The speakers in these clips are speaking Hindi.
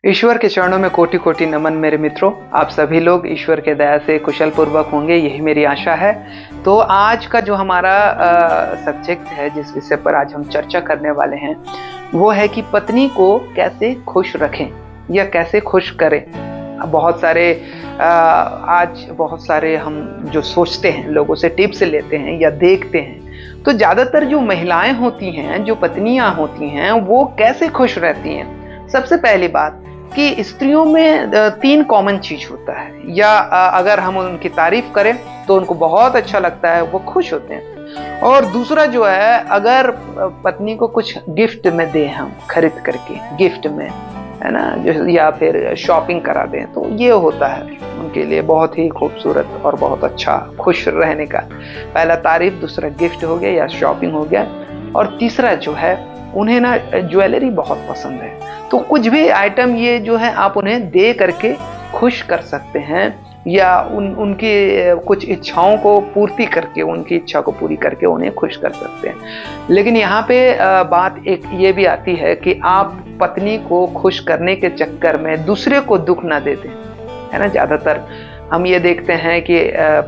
ईश्वर के चरणों में कोटि कोटि नमन मेरे मित्रों। आप सभी लोग ईश्वर के दया से कुशल पूर्वक होंगे, यही मेरी आशा है। तो आज का जो हमारा सब्जेक्ट है, जिस विषय पर आज हम चर्चा करने वाले हैं, वो है कि पत्नी को कैसे खुश रखें या कैसे खुश करें। बहुत सारे हम जो सोचते हैं, लोगों से टिप्स लेते हैं या देखते हैं, तो ज़्यादातर जो महिलाएं होती हैं, जो पत्नियां होती हैं, वो कैसे खुश रहती हैं। सबसे पहली बात कि स्त्रियों में 3 कॉमन चीज होता है, या अगर हम उनकी तारीफ करें तो उनको बहुत अच्छा लगता है, वो खुश होते हैं। और दूसरा जो है, अगर पत्नी को कुछ गिफ्ट में दें, हम खरीद करके गिफ्ट में, है ना, या फिर शॉपिंग करा दें, तो ये होता है उनके लिए बहुत ही खूबसूरत और बहुत अच्छा खुश रहने का। पहला तारीफ, दूसरा गिफ्ट हो गया या शॉपिंग हो गया, और तीसरा जो है, उन्हें ना ज्वेलरी बहुत पसंद है। तो कुछ भी आइटम ये जो है आप उन्हें दे करके खुश कर सकते हैं, या उनकी कुछ इच्छाओं को पूर्ति करके, उनकी इच्छा को पूरी करके उन्हें खुश कर सकते हैं। लेकिन यहाँ पे बात एक ये भी आती है कि आप पत्नी को खुश करने के चक्कर में दूसरे को दुख ना दे दें, है ना। ज़्यादातर हम ये देखते हैं कि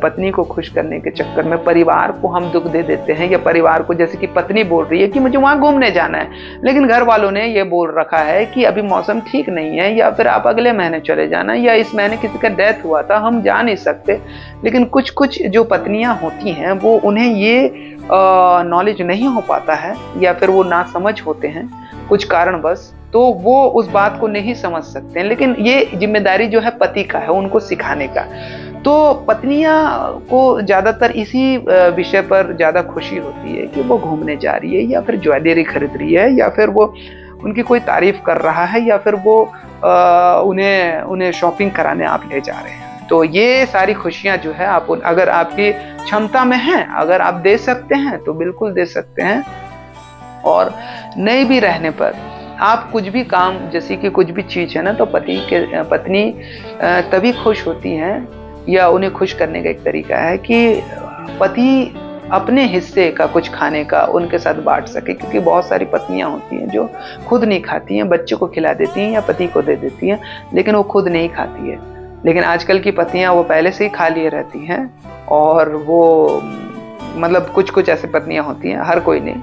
पत्नी को खुश करने के चक्कर में परिवार को हम दुख दे देते हैं, या परिवार को, जैसे कि पत्नी बोल रही है कि मुझे वहाँ घूमने जाना है, लेकिन घर वालों ने ये बोल रखा है कि अभी मौसम ठीक नहीं है, या फिर आप अगले महीने चले जाना, या इस महीने किसी का डेथ हुआ था, हम जा नहीं सकते। लेकिन कुछ जो पत्नियां होती हैं, वो उन्हें ये नॉलेज नहीं हो पाता है, या फिर वो नासमझ होते हैं कुछ कारणवश, तो वो उस बात को नहीं समझ सकते हैं। लेकिन ये जिम्मेदारी जो है पति का है, उनको सिखाने का। तो पत्नियां को ज़्यादातर इसी विषय पर ज़्यादा खुशी होती है कि वो घूमने जा रही है, या फिर ज्वेलरी खरीद रही है, या फिर वो उनकी कोई तारीफ कर रहा है, या फिर वो उन्हें शॉपिंग कराने आप ले जा रहे हैं। तो ये सारी खुशियां जो है, आप अगर आपकी क्षमता में है, अगर आप दे सकते हैं तो बिल्कुल दे सकते हैं। और नहीं भी रहने पर आप कुछ भी काम, जैसे कि कुछ भी चीज़ है ना, तो पत्नी तभी खुश होती हैं, या उन्हें खुश करने का एक तरीका है कि पति अपने हिस्से का कुछ खाने का उनके साथ बांट सके। क्योंकि बहुत सारी पत्नियां होती हैं जो खुद नहीं खाती हैं, बच्चों को खिला देती हैं या पति को दे देती हैं, लेकिन वो खुद नहीं खाती है। लेकिन आजकल की पत्नियां वो पहले से ही खा लिए रहती हैं, और वो मतलब कुछ ऐसी पत्नियां होती हैं, हर कोई नहीं,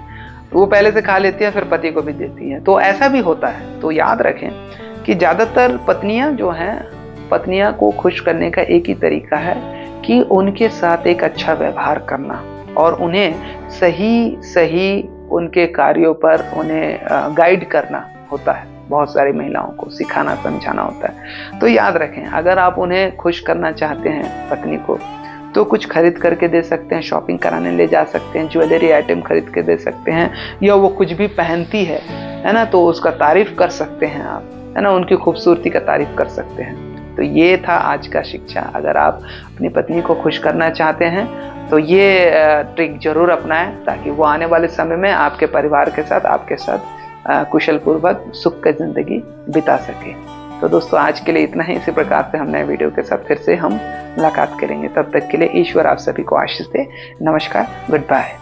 वो पहले से खा लेती है, फिर पति को भी देती हैं। तो ऐसा भी होता है। तो याद रखें कि ज़्यादातर पत्नियां जो हैं, पत्नियां को खुश करने का एक ही तरीका है कि उनके साथ एक अच्छा व्यवहार करना, और उन्हें सही उनके कार्यों पर उन्हें गाइड करना होता है। बहुत सारी महिलाओं को सिखाना, समझाना होता है। तो याद रखें, अगर आप उन्हें खुश करना चाहते हैं, पत्नी को, तो कुछ खरीद करके दे सकते हैं, शॉपिंग कराने ले जा सकते हैं, ज्वेलरी आइटम खरीद के दे सकते हैं, या वो कुछ भी पहनती है ना, तो उसका तारीफ कर सकते हैं आप, है ना, उनकी खूबसूरती का तारीफ कर सकते हैं। तो ये था आज का शिक्षा। अगर आप अपनी पत्नी को खुश करना चाहते हैं तो ये ट्रिक जरूर अपनाएं, ताकि वो आने वाले समय में आपके परिवार के साथ, आपके साथ कुशल पूर्वक सुख की जिंदगी बिता सके। तो दोस्तों, आज के लिए इतना ही। इसी प्रकार से हम नए वीडियो के साथ फिर से हम मुलाकात करेंगे। तब तक के लिए ईश्वर आप सभी को आशीष दे। नमस्कार, गुड बाय।